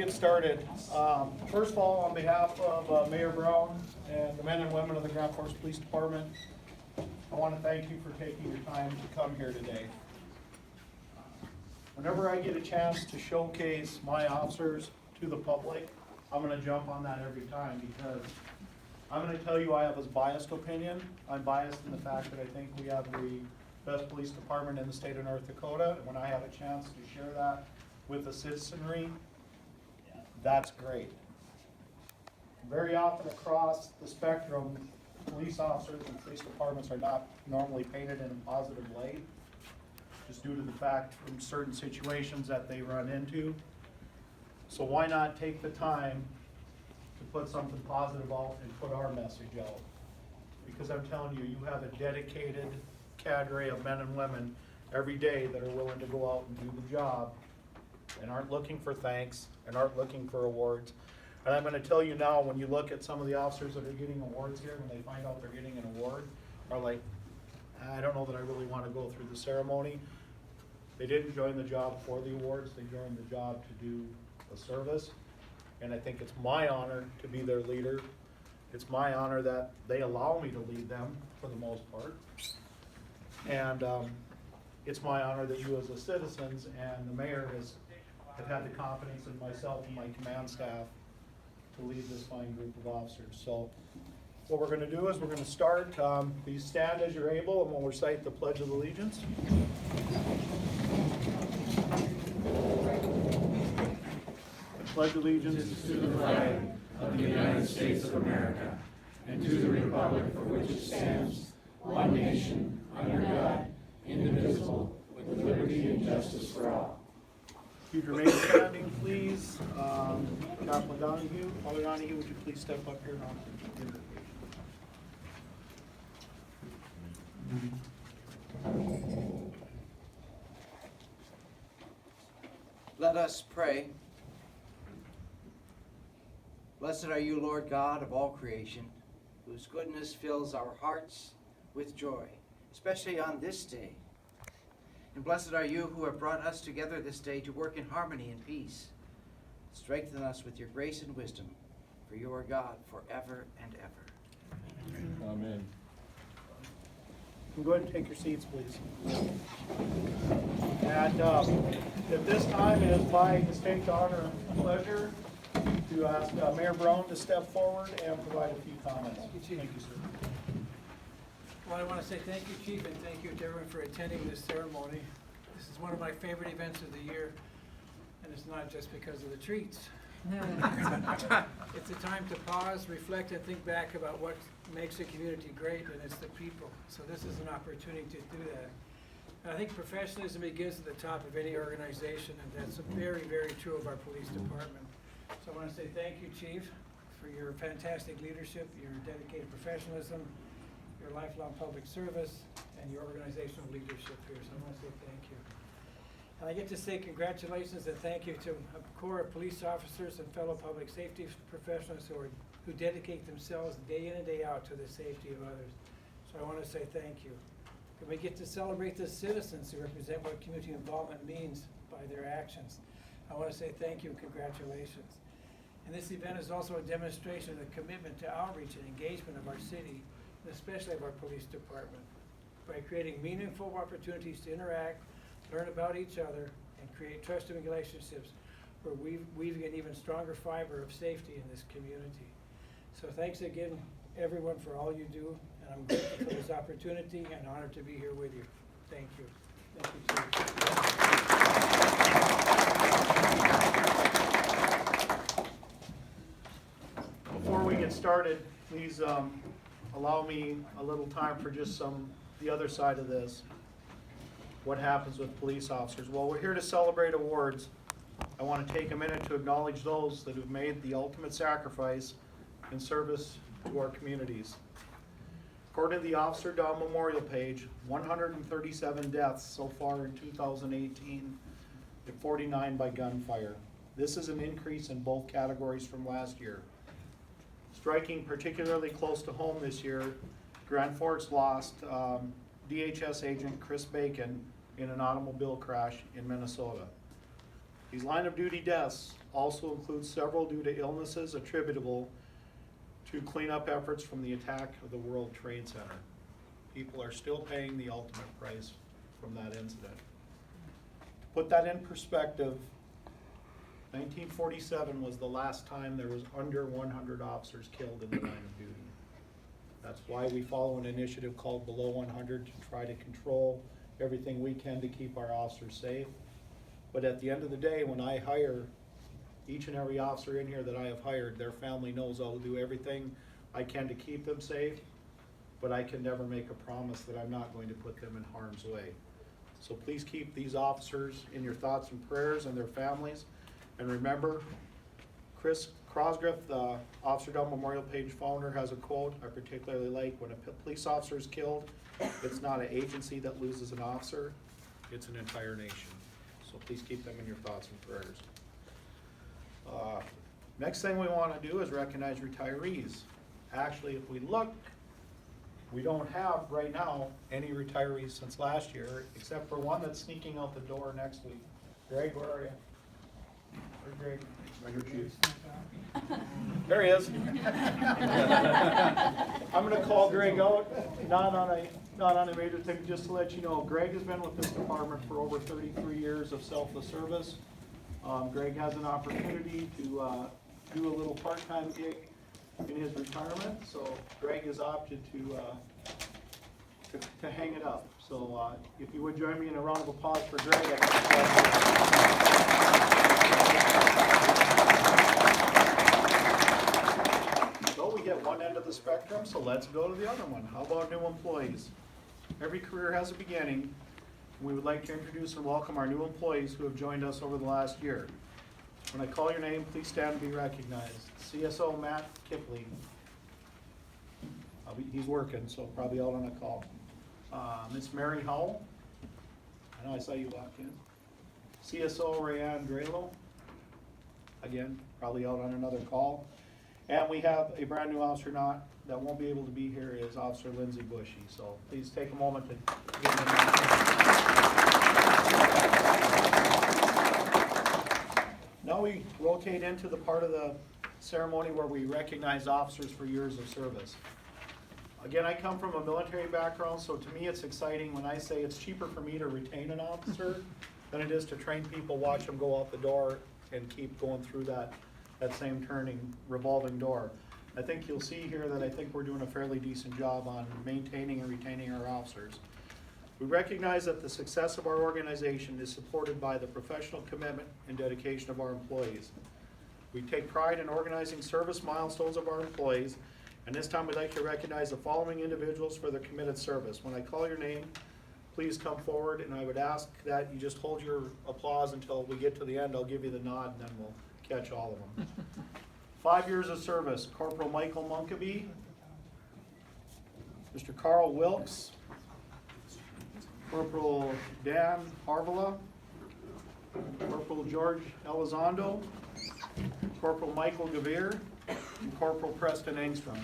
get started. First of all, on behalf of Mayor Brown and the men and women of the Grand Forks Police Department, I want to thank you for taking your time to come here today. Whenever I get a chance to showcase my officers to the public, I'm going to jump on that every time because I'm going to tell you I have a biased opinion. I'm biased in the fact that I think we have the best police department in the state of North Dakota. And when I have a chance to share that with the citizenry, that's great. Very often across the spectrum, police officers and police departments are not normally painted in a positive light, just due to the fact from certain situations that they run into. So why not take the time to put something positive out and put our message out? Because I'm telling you, you have a dedicated cadre of men and women every day that are willing to go out and do the job and aren't looking for thanks and aren't looking for awards. And I'm going to tell you now, when you look at some of the officers that are getting awards here, when they find out they're getting an award, are like, I don't know that I really want to go through the ceremony. They didn't join the job for the awards, they joined the job to do a service. And I think it's my honor to be their leader. It's my honor that they allow me to lead them for the most part. And it's my honor that you as the citizens and the mayor have had the confidence in myself and my command staff to lead this fine group of officers. So what we're going to do is we're going to start. Please stand as you're able and we'll recite the Pledge of Allegiance. I pledge allegiance to the flag of the United States of America and to the republic for which it stands, one nation, under God, indivisible, with liberty and justice for all. If you remain standing, please. Chaplain Donahue, Father Donahue, would you please step up here and offer the invocation? Let us pray. Blessed are you, Lord God of all creation, whose goodness fills our hearts with joy, especially on this day. And blessed are you who have brought us together this day to work in harmony and peace. Strengthen us with your grace and wisdom, for you are God forever and ever. Amen. Go ahead and take your seats, please. And at this time, it is my distinct honor and pleasure to ask Mayor Brown to step forward and provide a few comments. Thank you, sir. Well, I want to say thank you, Chief, and thank you to everyone for attending this ceremony. This is one of my favorite events of the year, and it's not just because of the treats. It's a time to pause, reflect, and think back about what makes a community great, and it's the people. So this is an opportunity to do that. And I think professionalism begins at the top of any organization, and that's very, very true of our police department. So I want to say thank you, Chief, for your fantastic leadership, your dedicated professionalism, your lifelong public service, and your organizational leadership here. So I want to say thank you. And I get to say congratulations and thank you to a corps of police officers and fellow public safety professionals who dedicate themselves day in and day out to the safety of others. So I want to say thank you. And we get to celebrate the citizens who represent what community involvement means by their actions. I want to say thank you and congratulations. And this event is also a demonstration of the commitment to outreach and engagement of our city, and especially of our police department, by creating meaningful opportunities to interact, learn about each other, and create trusting relationships where weaving an even stronger fiber of safety in this community. So thanks again, everyone, for all you do, and I'm grateful for this opportunity and honored to be here with you. Thank you. Thank you, Chief. Before we get started, please allow me a little time for just the other side of this. What happens with police officers? Well, we're here to celebrate awards. I want to take a minute to acknowledge those that have made the ultimate sacrifice in service to our communities. According to the Officer Down Memorial page, 137 deaths so far in 2018, and 49 by gunfire. This is an increase in both categories from last year. Striking particularly close to home this year, Grand Forks lost DHS agent Chris Bacon in an automobile crash in Minnesota. These line of duty deaths also includes several due to illnesses attributable to cleanup efforts from the attack of the World Trade Center. People are still paying the ultimate price from that incident. To put that in perspective, 1947 was the last time there was under 100 officers killed in the line of duty. That's why we follow an initiative called Below 100 to try to control everything we can to keep our officers safe. But at the end of the day, when I hire each and every officer in here that I have hired, their family knows I'll do everything I can to keep them safe, but I can never make a promise that I'm not going to put them in harm's way. So please keep these officers in your thoughts and prayers and their families. And remember, Chris Crosgriff, the Officer Down Memorial Page founder, has a quote I particularly like: when a police officer is killed, it's not an agency that loses an officer, it's an entire nation. So please keep them in your thoughts and prayers. Next thing we want to do is recognize retirees. Actually, if we look, we don't have right now any retirees since last year, except for one that's sneaking out the door next week. Greg, where are you? Where's Greg? Right here, Chief. There he is. I'm gonna call Greg out, not on a major thing, just to let you know, Greg has been with this department for over 33 years of selfless service. Greg has an opportunity to do a little part-time gig in his retirement, so Greg has opted to hang it up. So if you would join me in a round of applause for Greg. So we get one end of the spectrum, so let's go to the other one. How about new employees? Every career has a beginning. We would like to introduce and welcome our new employees who have joined us over the last year. When I call your name, please stand and be recognized. CSO Matt Kipley. He's working, so probably out on a call. Miss Mary Howell. I know I saw you walk in. CSO Rayanne Drelo. Again, probably out on another call. And we have a brand new officer that won't be able to be here, is Officer Lindsay Bushy. So please take a moment to give them Now we rotate into the part of the ceremony where we recognize officers for years of service. Again, I come from a military background, so to me it's exciting when I say it's cheaper for me to retain an officer than it is to train people, watch them go out the door and keep going through that same turning, revolving door. I think you'll see here that I think we're doing a fairly decent job on maintaining and retaining our officers. We recognize that the success of our organization is supported by the professional commitment and dedication of our employees. We take pride in organizing service milestones of our employees, and this time we'd like to recognize the following individuals for their committed service. When I call your name, please come forward, and I would ask that you just hold your applause until we get to the end. I'll give you the nod, and then we'll catch all of them. 5 years of service: Corporal Michael Munkeby, Mr. Carl Wilkes, Corporal Dan Harvala, Corporal George Elizondo, Corporal Michael Gavir, and Corporal Preston Engstrom.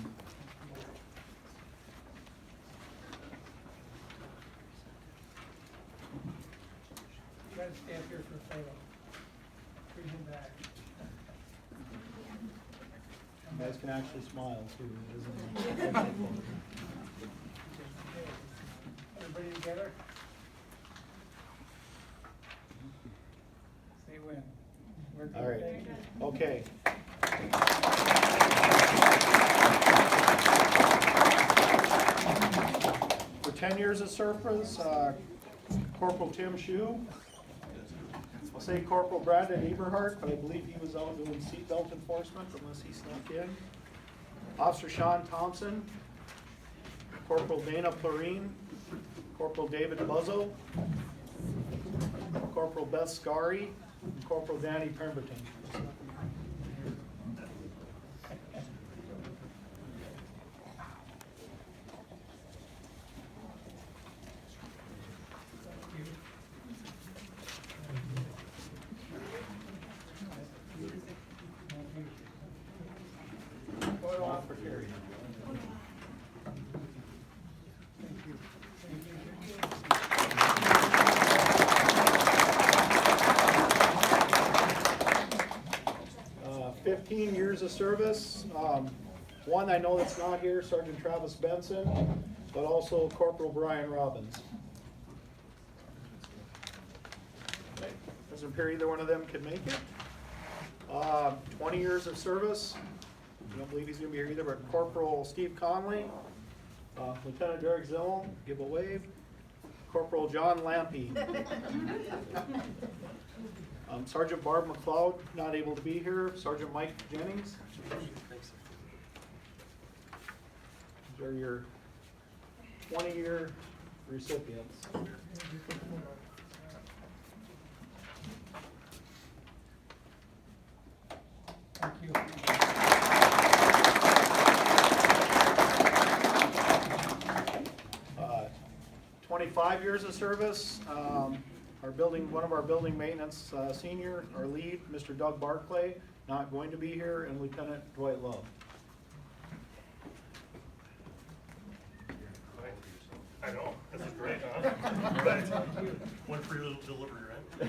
You gotta stand here for a photo. Bring him back. You guys can actually smile too, isn't it? Everybody together? Say when. All right, okay. For 10 years of service, Corporal Tim Shue. I'll say Corporal Brandon Eberhardt, but I believe he was out doing seatbelt enforcement unless he snuck in. Officer Sean Thompson, Corporal Dana Plurine, Corporal David Buzzo, Corporal Beth Scary, and Corporal Danny Pemberton. 15 years of service. One I know that's not here, Sergeant Travis Benson, but also Corporal Brian Robbins. Doesn't appear either one of them could make it. 20 years of service. I don't believe he's going to be here either, but Corporal Steve Conley, Lieutenant Derek Zimmel, give a wave. Corporal John Lampy. Sergeant Barb McLeod, not able to be here. Sergeant Mike Jennings. These are your 20-year recipients. Thank you. 25 years of service. One of our building maintenance senior, our lead, Mr. Doug Barclay, not going to be here, and Lieutenant Dwight Love. I know, this is great, huh? But one free little delivery, right?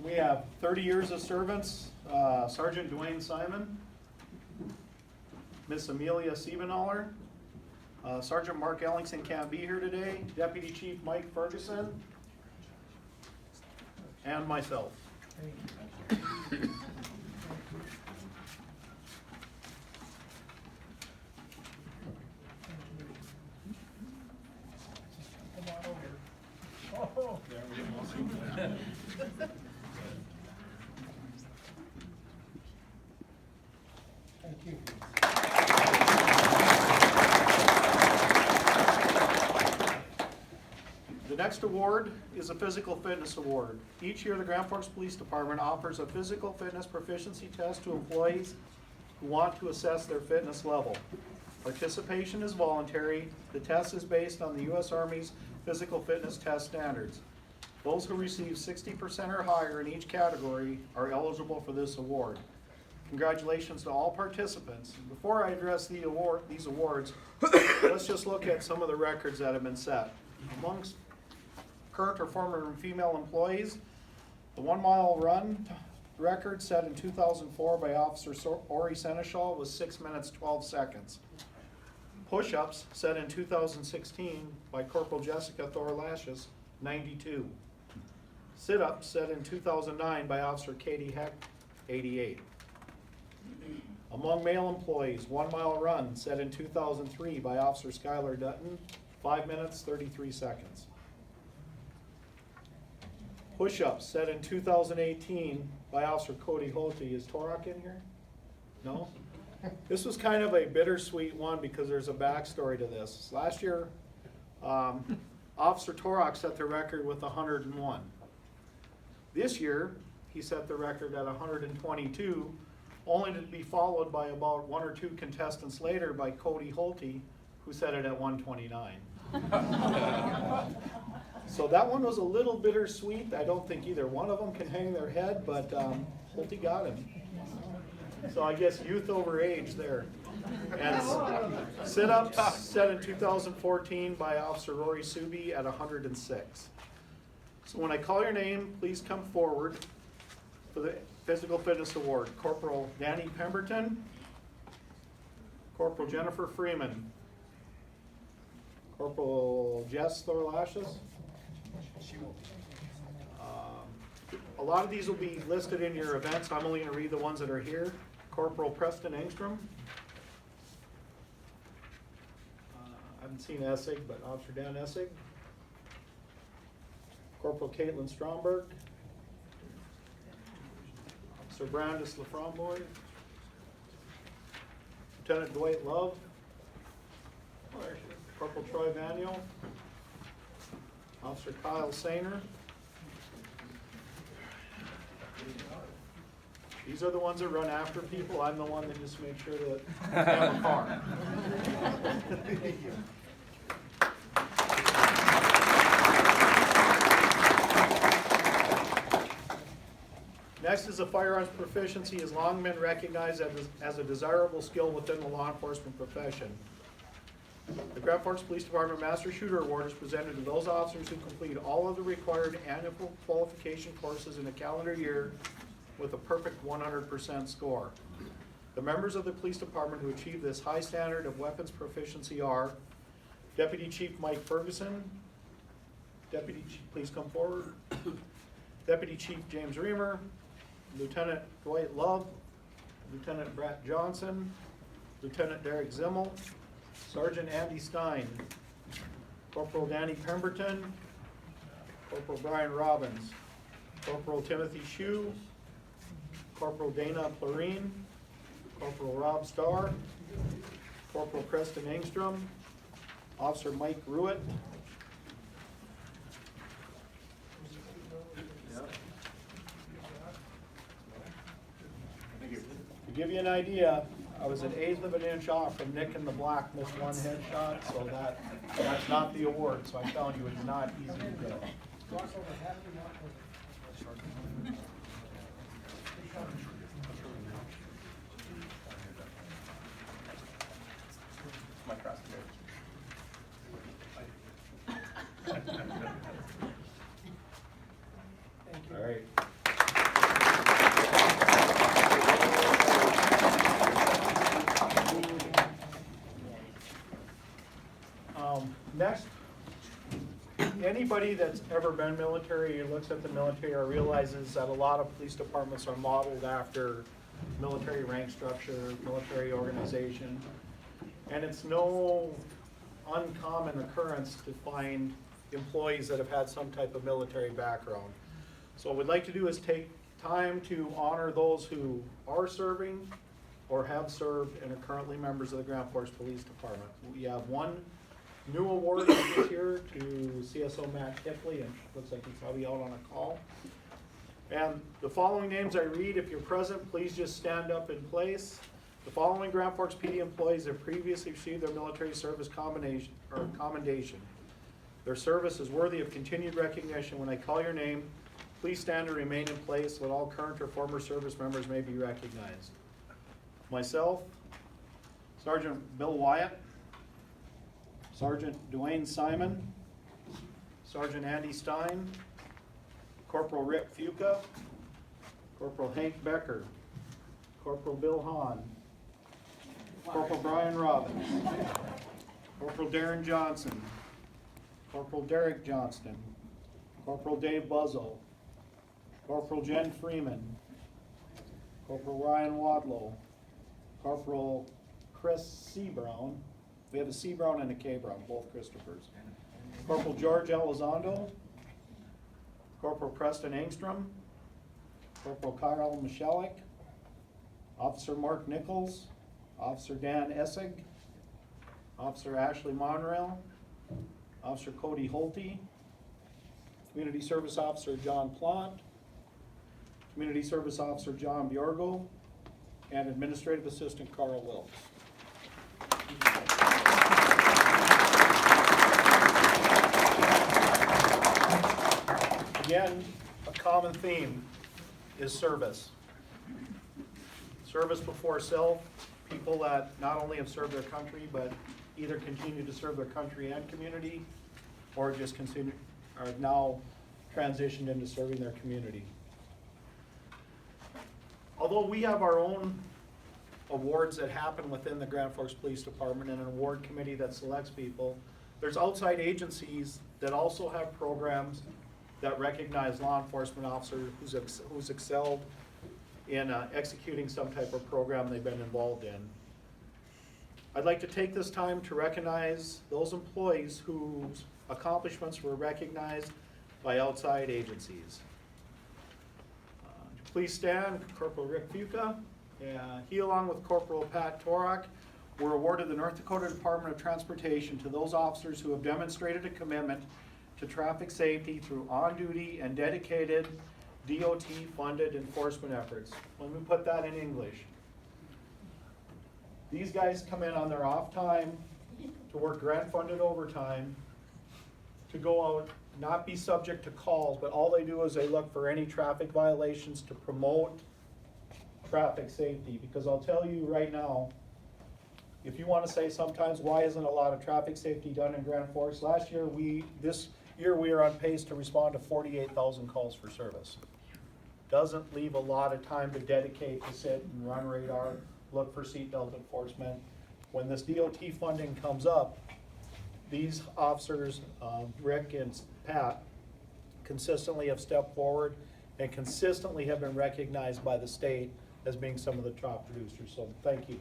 We have 30 years of service. Sergeant Dwayne Simon, Miss Amelia Siebenaller, Sergeant Mark Ellingson can't be here today, Deputy Chief Mike Ferguson, and myself. Come on over. Oh, there we go. Thank you. The next award is a physical fitness award. Each year, the Grand Forks Police Department offers a physical fitness proficiency test to employees who want to assess their fitness level. Participation is voluntary. The test is based on the U.S. Army's physical fitness test standards. Those who receive 60% or higher in each category are eligible for this award. Congratulations to all participants. Before I address these awards, let's just look at some of the records that have been set. Amongst current or former female employees, the 1 mile run record set in 2004 by Officer Ori Seneschal was 6 minutes 12 seconds. Push-ups set in 2016 by Corporal Jessica Thor-Lashes, 92. Sit-ups set in 2009 by Officer Katie Heck, 88. Among male employees, 1 mile run set in 2003 by Officer Skylar Dutton, 5 minutes 33 seconds. Push-ups set in 2018 by Officer Cody Holte. Is Torok in here? No? This was kind of a bittersweet one because there's a backstory to this. Last year, Officer Torok set the record with 101. This year, he set the record at 122, only to be followed by about 1 or 2 contestants later by Cody Holte, who set it at 129. So that one was a little bittersweet. I don't think either one of them can hang their head, but Holte got him. So I guess youth over age there. And sit-ups set in 2014 by Officer Rory Subi at 106. So when I call your name, please come forward for the Physical Fitness Award. Corporal Danny Pemberton, Corporal Jennifer Freeman, Corporal Jess Thor-Lashes. A lot of these will be listed in your events. I'm only going to read the ones that are here. Corporal Preston Engstrom. I haven't seen Essig, but Officer Dan Essig. Corporal Caitlin Stromberg. Officer Brandis Laframboy. Lieutenant Dwight Love. Corporal Troy Vanio. Officer Kyle Sainer. These are the ones that run after people. I'm the one that just makes sure that they have a car. Next is a firearms proficiency has long been recognized as a desirable skill within the law enforcement profession. The Grand Forks Police Department Master Shooter Award is presented to those officers who complete all of the required annual qualification courses in a calendar year with a perfect 100% score. The members of the police department who achieve this high standard of weapons proficiency are Deputy Chief Mike Ferguson. Deputy Chief, please come forward. Deputy Chief James Reamer, Lieutenant Dwight Love, Lieutenant Brett Johnson, Lieutenant Derek Zimmel, Sergeant Andy Stein, Corporal Danny Pemberton, Corporal Brian Robbins, Corporal Timothy Shue, Corporal Dana Plurine, Corporal Rob Starr, Corporal Preston Engstrom, Officer Mike Ruitt. To give you an idea, I was an eighth of an inch off from Nick in the black, missed one headshot, so that's not the award. So I'm telling you, it's not easy to get. All right. Next, anybody that's ever been military or looks at the military or realizes that a lot of police departments are modeled after military rank structure, military organization, and it's no uncommon occurrence to find employees that have had some type of military background. So what we'd like to do is take time to honor those who are serving or have served and are currently members of the Grand Forks Police Department. We have one new award this year to CSO Matt Kipley, and looks like he's probably out on a call. And the following names I read, if you're present, please just stand up in place. The following Grand Forks PD employees have previously received their military service commendation. Their service is worthy of continued recognition. When I call your name, please stand and remain in place so that all current or former service members may be recognized. Myself, Sergeant Bill Wyatt, Sergeant Dwayne Simon, Sergeant Andy Stein, Corporal Rick Fuca, Corporal Hank Becker, Corporal Bill Hahn, Corporal Brian Robbins, Corporal Darren Johnson, Corporal Derek Johnston, Corporal Dave Buzzo, Corporal Jen Freeman, Corporal Ryan Wadlow, Corporal Chris C. Brown. We have a C. Brown and a K. Brown, both Christophers. Corporal George Elizondo, Corporal Preston Engstrom, Corporal Kyle Michalik, Officer Mark Nichols, Officer Dan Essig, Officer Ashley Monreal, Officer Cody Holte, Community Service Officer John Plant, Community Service Officer John Bjorgo, and Administrative Assistant Carl Wilkes. Again, a common theme is service. Service before self, people that not only have served their country, but either continue to serve their country and community, or just continue, are now transitioned into serving their community. Although we have our own awards that happen within the Grand Forks Police Department and an award committee that selects people, there's outside agencies that also have programs that recognize law enforcement officers who's excelled in executing some type of program they've been involved in. I'd like to take this time to recognize those employees whose accomplishments were recognized by outside agencies. Please stand. Corporal Rick Fuca. He, along with Corporal Pat Torak, were awarded the North Dakota Department of Transportation to those officers who have demonstrated a commitment to traffic safety through on-duty and dedicated DOT-funded enforcement efforts. Let me put that in English. These guys come in on their off time to work grant-funded overtime, to go out, not be subject to calls, but all they do is they look for any traffic violations to promote traffic safety. Because I'll tell you right now, if you wanna say sometimes, why isn't a lot of traffic safety done in Grand Forks? This year we are on pace to respond to 48,000 calls for service. Doesn't leave a lot of time to dedicate to sit and run radar, look for seatbelt enforcement. When this DOT funding comes up, these officers, Rick and Pat, consistently have stepped forward and consistently have been recognized by the state as being some of the top producers, so thank you.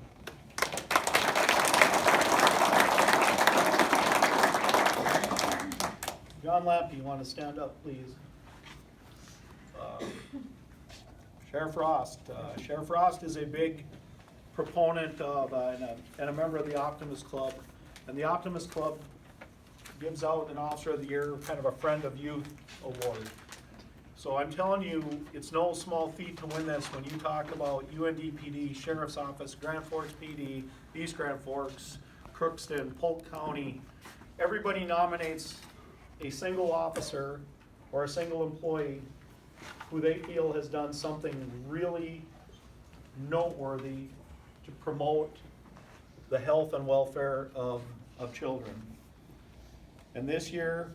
John Lampy, you want to stand up, please? Sheriff Frost. Sheriff Frost is a big proponent of and a member of the Optimist Club. And the Optimist Club gives out an Officer of the Year, kind of a Friend of Youth award. So I'm telling you, it's no small feat to win this when you talk about UNDPD, Sheriff's Office, Grand Forks PD, East Grand Forks, Crookston, Polk County. Everybody nominates a single officer or a single employee who they feel has done something really noteworthy to promote the health and welfare of children. And this year,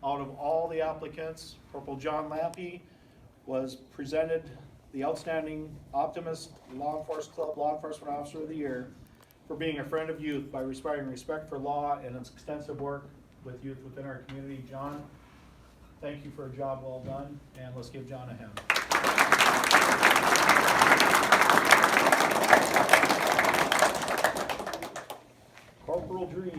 out of all the applicants, Corporal John Lampy was presented the Outstanding Optimist Law Enforcement Club Law Enforcement Officer of the Year for being a friend of youth by inspiring respect for law and its extensive work with youth within our community. John, thank you for a job well done, and let's give John a hand. Corporal Dries.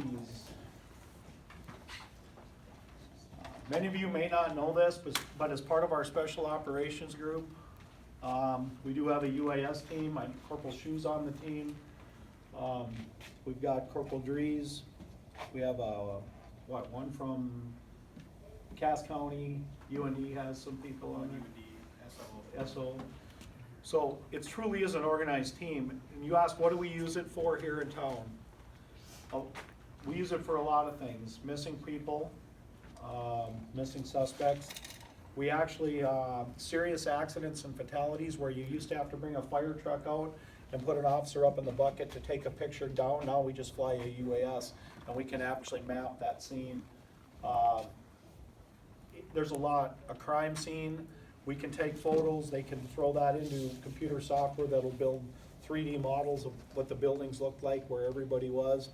Many of you may not know this, but as part of our special operations group, we do have a UAS team. Corporal Shoe's on the team. We've got Corporal Dries. We have one from Cass County. UND has some people on it. SO. So it truly is an organized team. And you ask, what do we use it for here in town? We use it for a lot of things. Missing people, missing suspects. We actually, serious accidents and fatalities where you used to have to bring a fire truck out and put an officer up in the bucket to take a picture down. Now we just fly a UAS and we can actually map that scene. There's a crime scene. We can take photos. They can throw that into computer software that'll build 3D models of what the buildings looked like, where everybody was.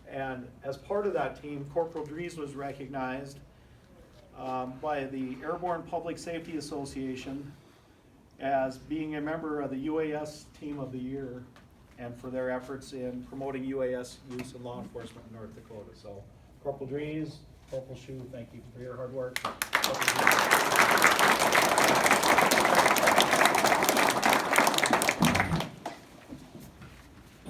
And as part of that team, Corporal Dries was recognized by the Airborne Public Safety Association as being a member of the UAS Team of the Year and for their efforts in promoting UAS use in law enforcement in North Dakota. So Corporal Dries, Corporal Shoe, thank you for your hard work.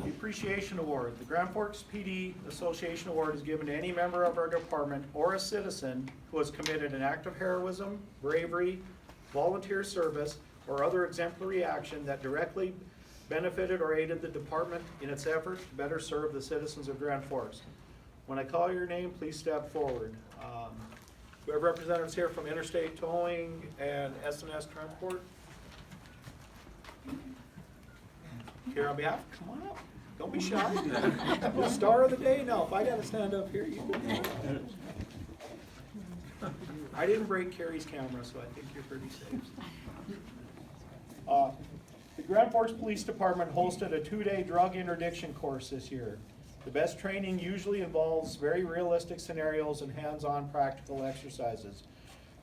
The Appreciation Award. The Grand Forks PD Association Award is given to any member of our department or a citizen who has committed an act of heroism, bravery, volunteer service, or other exemplary action that directly benefited or aided the department in its effort to better serve the citizens of Grand Forks. When I call your name, please step forward. We have representatives here from Interstate Towing and S&S Transport. Here on behalf, come on up. Don't be shy. The star of the day now. If I gotta stand up here, you can. I didn't break Carrie's camera, so I think you're pretty safe. The Grand Forks Police Department hosted a 2-day drug interdiction course this year. The best training usually involves very realistic scenarios and hands-on practical exercises.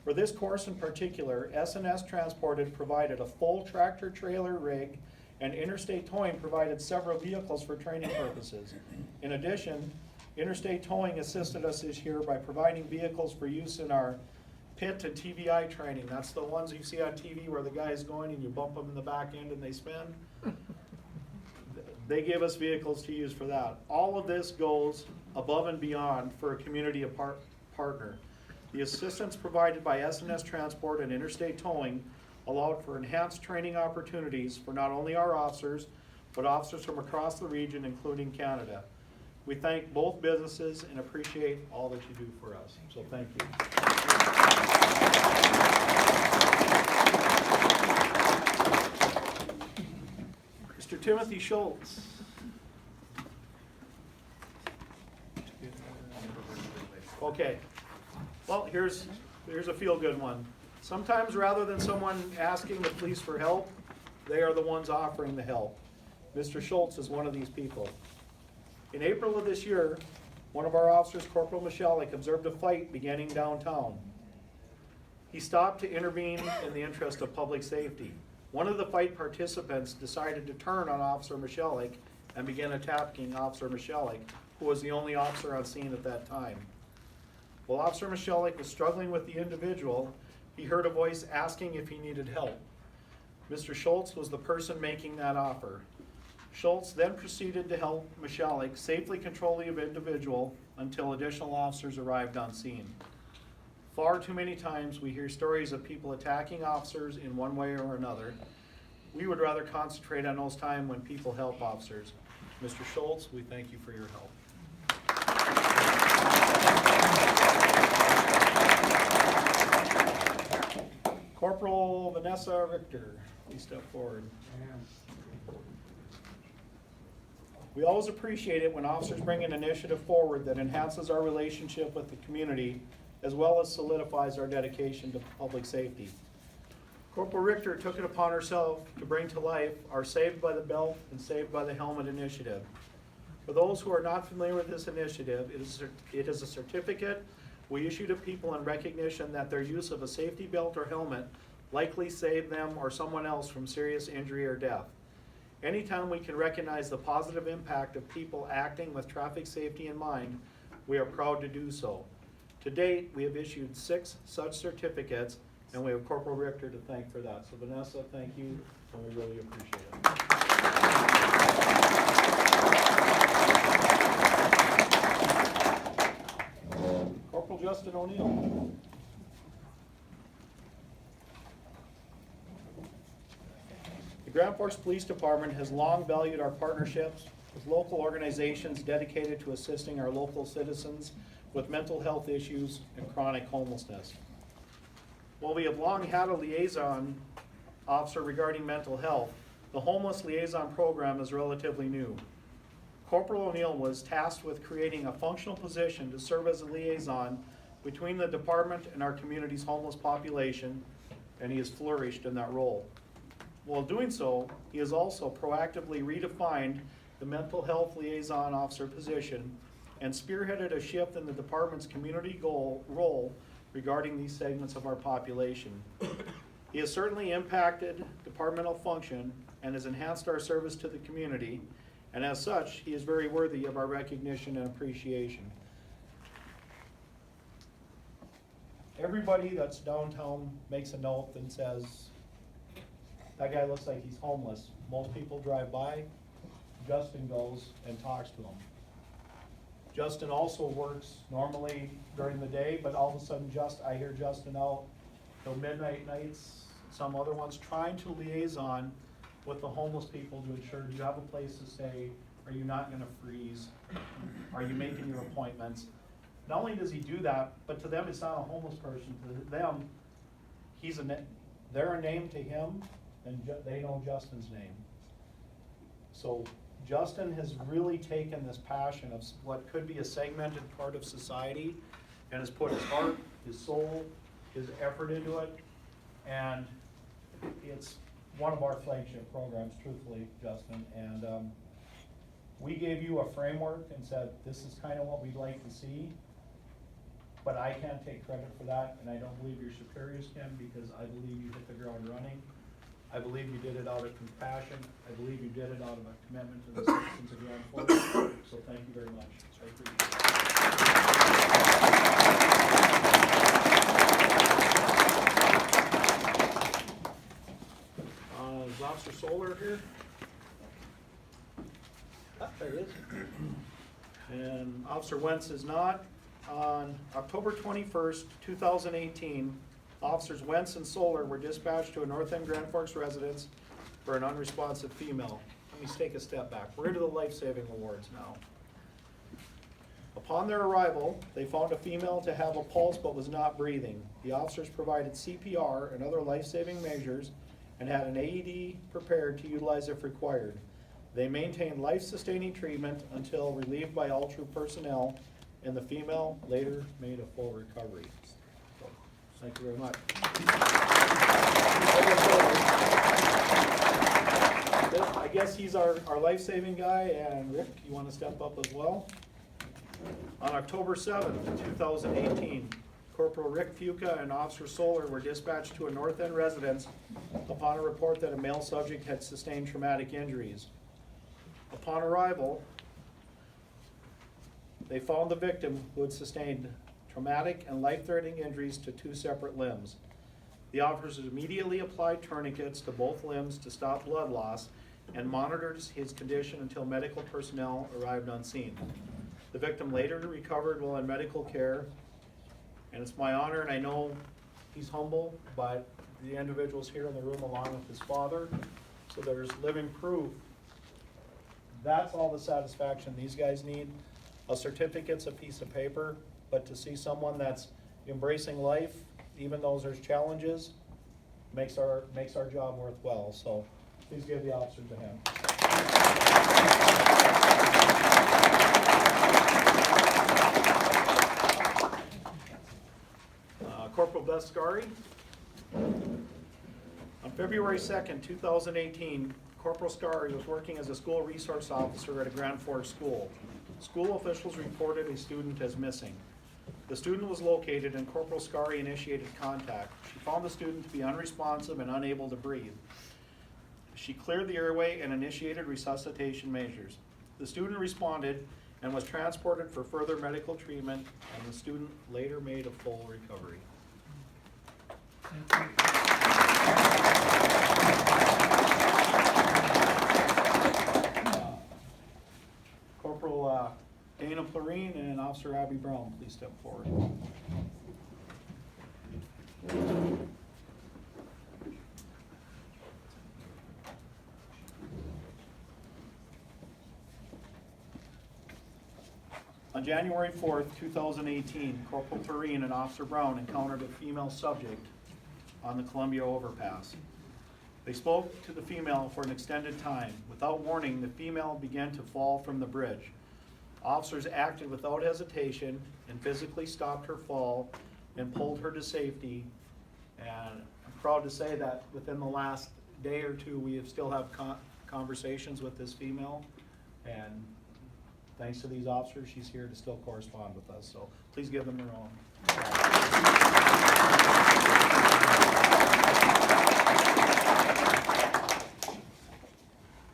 For this course in particular, S&S Transported provided a full tractor trailer rig, and Interstate Towing provided several vehicles for training purposes. In addition, Interstate Towing assisted us this year by providing vehicles for use in our PIT and TBI training. That's the ones you see on TV where the guy's going and you bump them in the back end and they spin. They gave us vehicles to use for that. All of this goes above and beyond for a community partner. The assistance provided by S&S Transport and Interstate Towing allowed for enhanced training opportunities for not only our officers, but officers from across the region, including Canada. We thank both businesses and appreciate all that you do for us. So thank you. Mr. Timothy Schultz. Well, here's a feel-good one. Sometimes rather than someone asking the police for help, they are the ones offering the help. Mr. Schultz is one of these people. In April of this year, one of our officers, Corporal Michalik, observed a fight beginning downtown. He stopped to intervene in the interest of public safety. One of the fight participants decided to turn on Officer Michalik and began attacking Officer Michalik, who was the only officer on scene at that time. While Officer Michalik was struggling with the individual, he heard a voice asking if he needed help. Mr. Schultz was the person making that offer. Schultz then proceeded to help Michalik safely control the individual until additional officers arrived on scene. Far too many times we hear stories of people attacking officers in one way or another. We would rather concentrate on those times when people help officers. Mr. Schultz, we thank you for your help. Corporal Vanessa Richter, please step forward. We always appreciate it when officers bring an initiative forward that enhances our relationship with the community as well as solidifies our dedication to public safety. Corporal Richter took it upon herself to bring to life our Saved by the Belt and Saved by the Helmet initiative. For those who are not familiar with this initiative, it is a certificate we issue to people in recognition that their use of a safety belt or helmet likely saved them or someone else from serious injury or death. Anytime we can recognize the positive impact of people acting with traffic safety in mind, we are proud to do so. To date, we have issued 6 such certificates, and we have Corporal Richter to thank for that. So Vanessa, thank you, and we really appreciate it. Corporal Justin O'Neill. The Grand Forks Police Department has long valued our partnerships with local organizations dedicated to assisting our local citizens with mental health issues and chronic homelessness. While we have long had a liaison officer regarding mental health, the homeless liaison program is relatively new. Corporal O'Neill was tasked with creating a functional position to serve as a liaison between the department and our community's homeless population, and he has flourished in that role. While doing so, he has also proactively redefined the mental health liaison officer position and spearheaded a shift in the department's community role regarding these segments of our population. He has certainly impacted departmental function and has enhanced our service to the community, and as such, he is very worthy of our recognition and appreciation. Everybody that's downtown makes a note and says, that guy looks like he's homeless. Most people drive by, Justin goes and talks to him. Justin also works normally during the day, but all of a sudden I hear Justin out till midnight nights, some other ones, trying to liaison with the homeless people to ensure, do you have a place to stay? Are you not gonna freeze? Are you making your appointments? Not only does he do that, but to them it's not a homeless person. To them, they're a name to him, and they know Justin's name. So Justin has really taken this passion of what could be a segmented part of society and has put his heart, his soul, his effort into it, and it's one of our flagship programs, truthfully, Justin. And we gave you a framework and said, this is kind of what we'd like to see, but I can't take credit for that, and I don't believe your superiors can, because I believe you hit the ground running. I believe you did it out of compassion. I believe you did it out of a commitment to the citizens of Grand Forks. So thank you very much. I appreciate it. Is Officer Solar here? Ah, there he is. And Officer Wentz is not. On October 21st, 2018, Officers Wentz and Solar were dispatched to a North End Grand Forks residence for an unresponsive female. Let me take a step back. We're into the life-saving awards now. Upon their arrival, they found a female to have a pulse but was not breathing. The officers provided CPR and other life-saving measures and had an AED prepared to utilize if required. They maintained life-sustaining treatment until relieved by all troop personnel and the female later made a full recovery. So, thank you very much. I guess he's our life-saving guy, and Rick, you want to step up as well? On October 7th, 2018, Corporal Rick Fuca and Officer Solar were dispatched to a North End residence upon a report that a male subject had sustained traumatic injuries. Upon arrival, they found the victim who had sustained traumatic and life-threatening injuries to 2 separate limbs. The officers immediately applied tourniquets to both limbs to stop blood loss and monitored his condition until medical personnel arrived on scene. The victim later recovered while in medical care, and it's my honor, and I know he's humble, but the individual's here in the room along with his father, so there's living proof. That's all the satisfaction these guys need. A certificate's a piece of paper, but to see someone that's embracing life, even though there's challenges, makes our job worthwhile. So please give the officer to him. Corporal Bescari. On February 2nd, 2018, Corporal Scari was working as a school resource officer at a Grand Forks school. School officials reported a student as missing. The student was located and Corporal Scari initiated contact. She found the student to be unresponsive and unable to breathe. She cleared the airway and initiated resuscitation measures. The student responded and was transported for further medical treatment, and the student later made a full recovery. Corporal Dana Plurine and Officer Abby Brown, please step forward. On January 4th, 2018, Corporal Plurine and Officer Brown encountered a female subject on the Columbia overpass. They spoke to the female for an extended time. Without warning, the female began to fall from the bridge. Officers acted without hesitation and physically stopped her fall and pulled her to safety. And I'm proud to say that within the last day or two, we have still have conversations with this female. And thanks to these officers, she's here to still correspond with us. So please give them their own.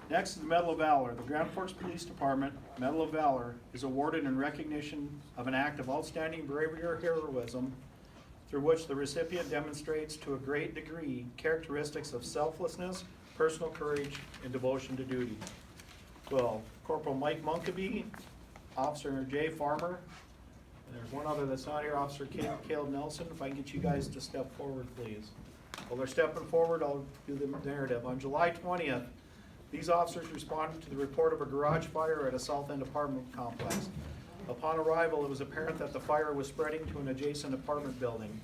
Next is the Medal of Valor. The Grand Forks Police Department Medal of Valor is awarded in recognition of an act of outstanding bravery or heroism through which the recipient demonstrates to a great degree characteristics of selflessness, personal courage, and devotion to duty. Well, Corporal Mike Munkeby, Officer Jay Farmer, and there's one other that's not here, Officer Caleb Nelson. If I can get you guys to step forward, please. While they're stepping forward, I'll do the narrative. On July 20th, these officers responded to the report of a garage fire at a South End apartment complex. Upon arrival, it was apparent that the fire was spreading to an adjacent apartment building.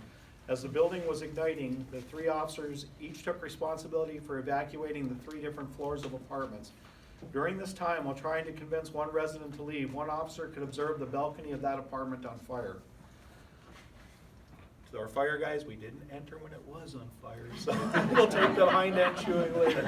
As the building was igniting, the 3 officers each took responsibility for evacuating the 3 different floors of apartments. During this time, while trying to convince one resident to leave, one officer could observe the balcony of that apartment on fire. To our fire guys, we didn't enter when it was on fire, so we'll take the hind end chewing later.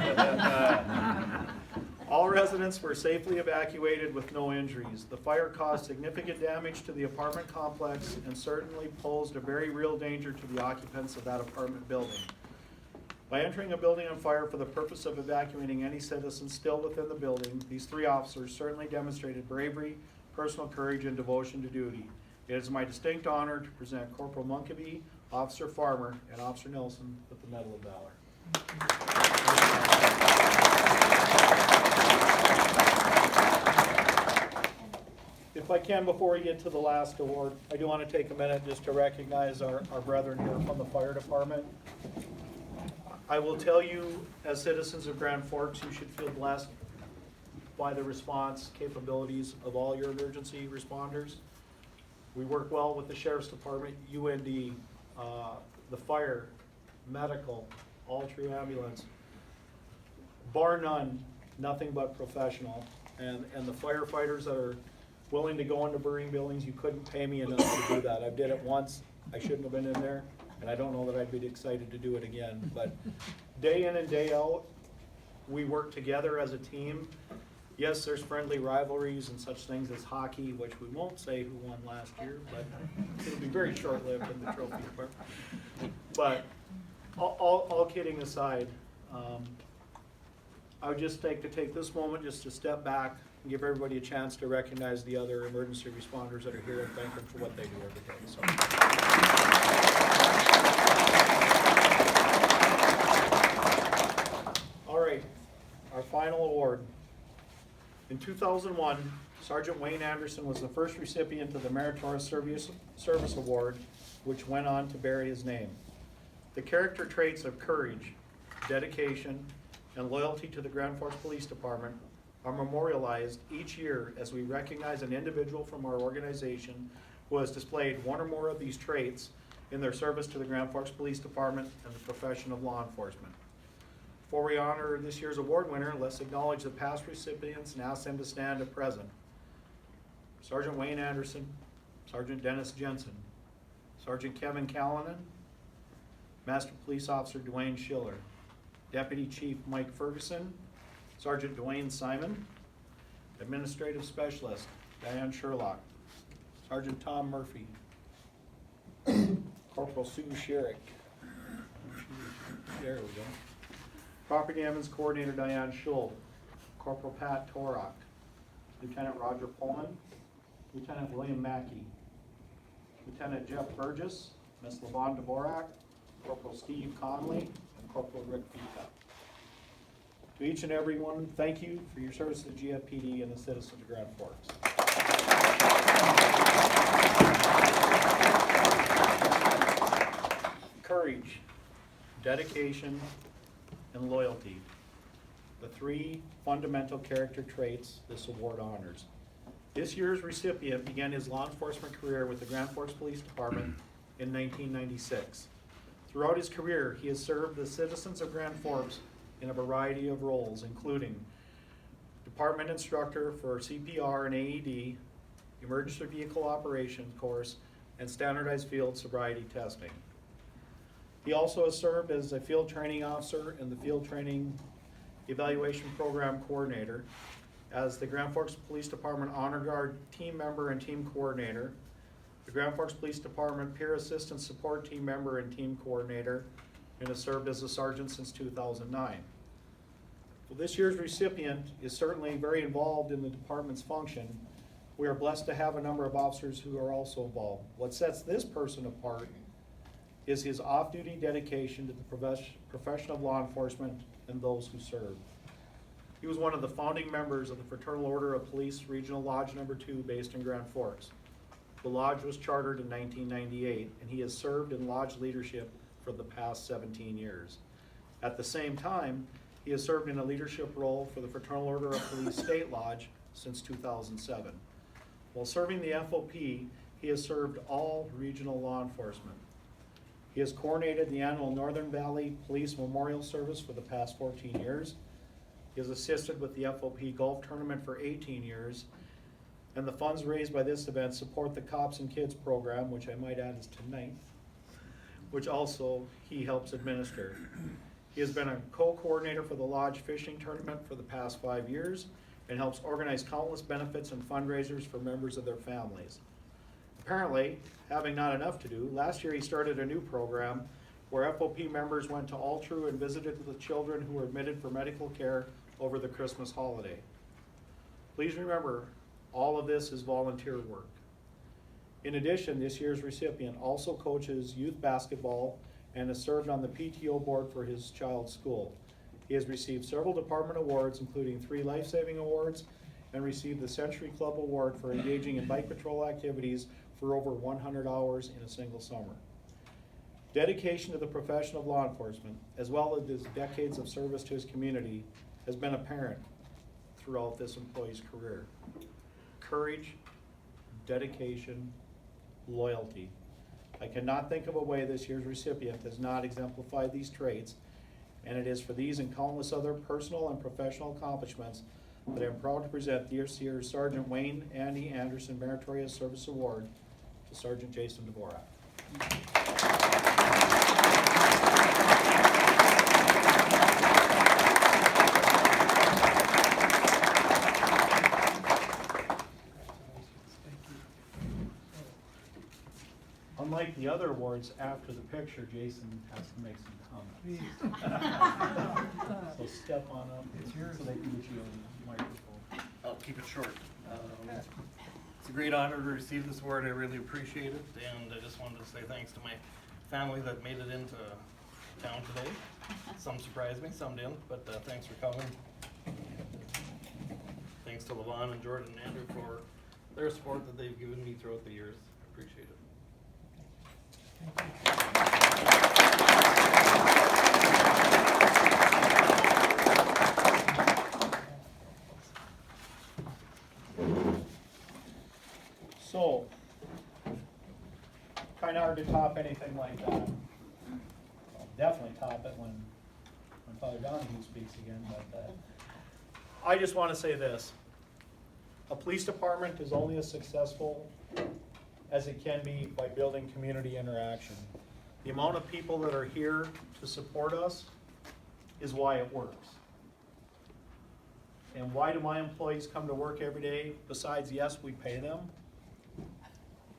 All residents were safely evacuated with no injuries. The fire caused significant damage to the apartment complex and certainly posed a very real danger to the occupants of that apartment building. By entering a building on fire for the purpose of evacuating any citizens still within the building, these 3 officers certainly demonstrated bravery, personal courage, and devotion to duty. It is my distinct honor to present Corporal Munkeby, Officer Farmer, and Officer Nelson with the Medal of Valor. If I can, before we get to the last award, I do want to take a minute just to recognize our brethren here from the fire department. I will tell you, as citizens of Grand Forks, you should feel blessed by the response capabilities of all your emergency responders. We work well with the Sheriff's Department, UND, the fire, medical, all true ambulance. Bar none, nothing but professional. And the firefighters that are willing to go into burning buildings. You couldn't pay me enough to do that. I did it once. I shouldn't have been in there, and I don't know that I'd be excited to do it again. But day in and day out, we work together as a team. Yes, there's friendly rivalries and such things as hockey, which we won't say who won last year, but it'll be very short-lived in the trophy department. But all kidding aside, I would just like to take this moment just to step back and give everybody a chance to recognize the other emergency responders that are here and thank them for what they do every day. So. All right, our final award. In 2001, Sergeant Wayne Anderson was the first recipient of the Meritorious Service Award, which went on to bear his name. The character traits of courage, dedication, and loyalty to the Grand Forks Police Department are memorialized each year as we recognize an individual from our organization who has displayed one or more of these traits in their service to the Grand Forks Police Department and the profession of law enforcement. Before we honor this year's award winner, let's acknowledge the past recipients and ask them to stand at present. Sergeant Wayne Anderson, Sergeant Dennis Jensen, Sergeant Kevin Callanan, Master Police Officer Dwayne Schiller, Deputy Chief Mike Ferguson, Sergeant Dwayne Simon, Administrative Specialist Diane Sherlock, Sergeant Tom Murphy, Corporal Sue Sherrick, there we go, Property Ambulance Coordinator Diane Schull, Corporal Pat Torok, Lieutenant Roger Pullman, Lieutenant William Mackey, Lieutenant Jeff Burgess, Miss Levon Dvorak, Corporal Steve Conley, and Corporal Rick Pita. To each and every one, thank you for your service to the GFPD and the citizens of Grand Forks. Courage, dedication, and loyalty, the three fundamental character traits this award honors. This year's recipient began his law enforcement career with the Grand Forks Police Department in 1996. Throughout his career, he has served the citizens of Grand Forks in a variety of roles, including department instructor for CPR and AED, emergency vehicle operations course, and standardized field sobriety testing. He also has served as a field training officer and the field training evaluation program coordinator, as the Grand Forks Police Department Honor Guard team member and team coordinator, the Grand Forks Police Department Peer Assistance Support Team member and team coordinator, and has served as a sergeant since 2009. Well, this year's recipient is certainly very involved in the department's function. We are blessed to have a number of officers who are also involved. What sets this person apart is his off-duty dedication to the profession of law enforcement and those who serve. He was one of the founding members of the Fraternal Order of Police Regional Lodge No. 2 based in Grand Forks. The lodge was chartered in 1998, and he has served in lodge leadership for the past 17 years. At the same time, he has served in a leadership role for the Fraternal Order of Police State Lodge since 2007. While serving the FOP, he has served all regional law enforcement. He has coordinated the annual Northern Valley Police Memorial Service for the past 14 years. He has assisted with the FOP Golf Tournament for 18 years, and the funds raised by this event support the Cops and Kids program, which I might add is tonight, which also he helps administer. He has been a co-coordinator for the Lodge Fishing Tournament for the past 5 years and helps organize countless benefits and fundraisers for members of their families. Apparently, having not enough to do, last year he started a new program where FOP members went to Altru and visited the children who were admitted for medical care over the Christmas holiday. Please remember, all of this is volunteer work. In addition, this year's recipient also coaches youth basketball and has served on the PTO board for his child's school. He has received several department awards, including 3 life-saving awards, and received the Century Club Award for engaging in bike patrol activities for over 100 hours in a single summer. Dedication to the profession of law enforcement, as well as his decades of service to his community, has been apparent throughout this employee's career. Courage, dedication, loyalty. I cannot think of a way this year's recipient has not exemplified these traits, and it is for these and countless other personal and professional accomplishments that I am proud to present this year's Sergeant Wayne Andy Anderson Meritorious Service Award to Sergeant Jason Dvorak. Unlike the other awards, after the picture, Jason has to make some comments. So step on up so they can get you a microphone. I'll keep it short. It's a great honor to receive this award. I really appreciate it, and I just wanted to say thanks to my family that made it into town today. Some surprised me, some didn't, but thanks for coming. Thanks to Levon and Jordan and Andrew for their support that they've given me throughout the years. I appreciate it. So, kind of hard to top anything like that. Well, definitely top it when Father Donahue speaks again, but I just want to say this. A police department is only as successful as it can be by building community interaction. The amount of people that are here to support us is why it works. And why do my employees come to work every day? Besides, yes, we pay them.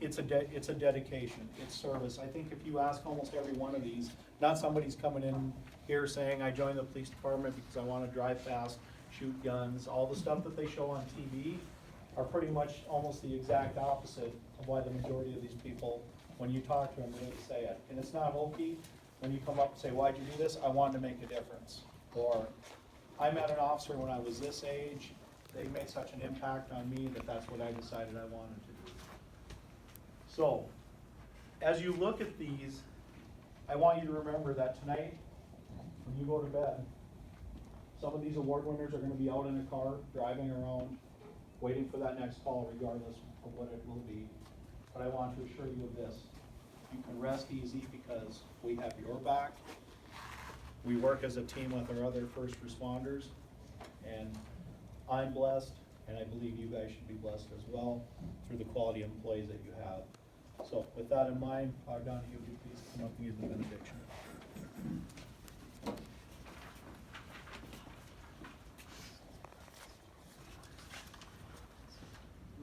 It's a dedication, it's service. I think if you ask almost every one of these, not somebody's coming in here saying, I joined the police department because I want to drive fast, shoot guns. All the stuff that they show on TV are pretty much almost the exact opposite of why the majority of these people, when you talk to them, they say it. And it's not hokey when you come up and say, why'd you do this? I wanted to make a difference. Or, I met an officer when I was this age, they made such an impact on me that that's what I decided I wanted to do. So, as you look at these, I want you to remember that tonight, when you go to bed, some of these award winners are going to be out in a car, driving around, waiting for that next call regardless of what it will be. But I want to assure you of this. You can rest easy because we have your back. We work as a team with our other first responders. And I'm blessed, and I believe you guys should be blessed as well through the quality of employees that you have. So with that in mind, Father Donahue, would you please come up and give the benediction.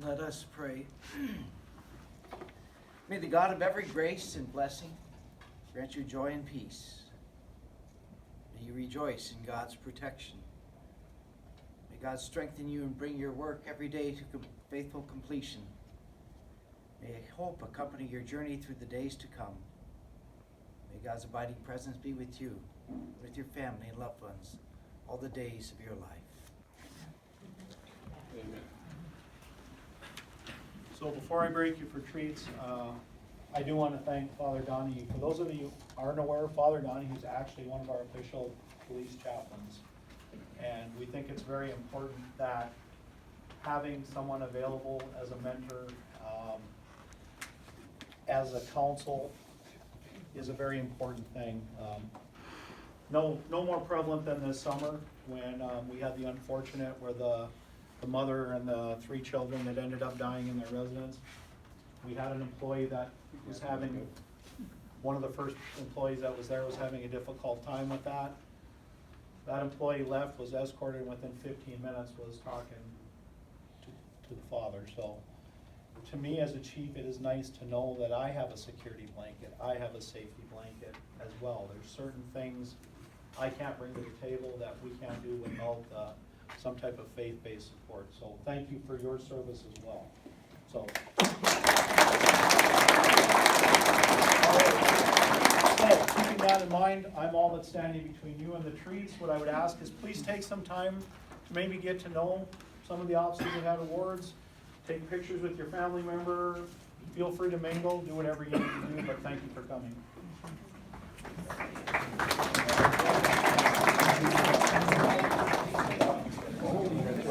Let us pray. May the God of every grace and blessing grant you joy and peace. May you rejoice in God's protection. May God strengthen you and bring your work every day to faithful completion. May hope accompany your journey through the days to come. May God's abiding presence be with you, with your family and loved ones, all the days of your life. Amen. So before I break you for treats, I do want to thank Father Donahue. For those of you who aren't aware, Father Donahue is actually one of our official police chaplains. And we think it's very important that having someone available as a mentor, as a counsel, is a very important thing. No more prevalent than this summer when we had the unfortunate where the mother and the 3 children that ended up dying in their residence. We had an employee that was having, one of the first employees that was there was having a difficult time with that. That employee left, was escorted, and within 15 minutes was talking to the father. So to me as a chief, it is nice to know that I have a security blanket. I have a safety blanket as well. There's certain things I can't bring to the table that we can't do without some type of faith-based support. So thank you for your service as well. So, so keeping that in mind, I'm all that's standing between you and the treats. What I would ask is please take some time to maybe get to know some of the officers that had awards. Take pictures with your family member. Feel free to mingle. Do whatever you need to do, but thank you for coming.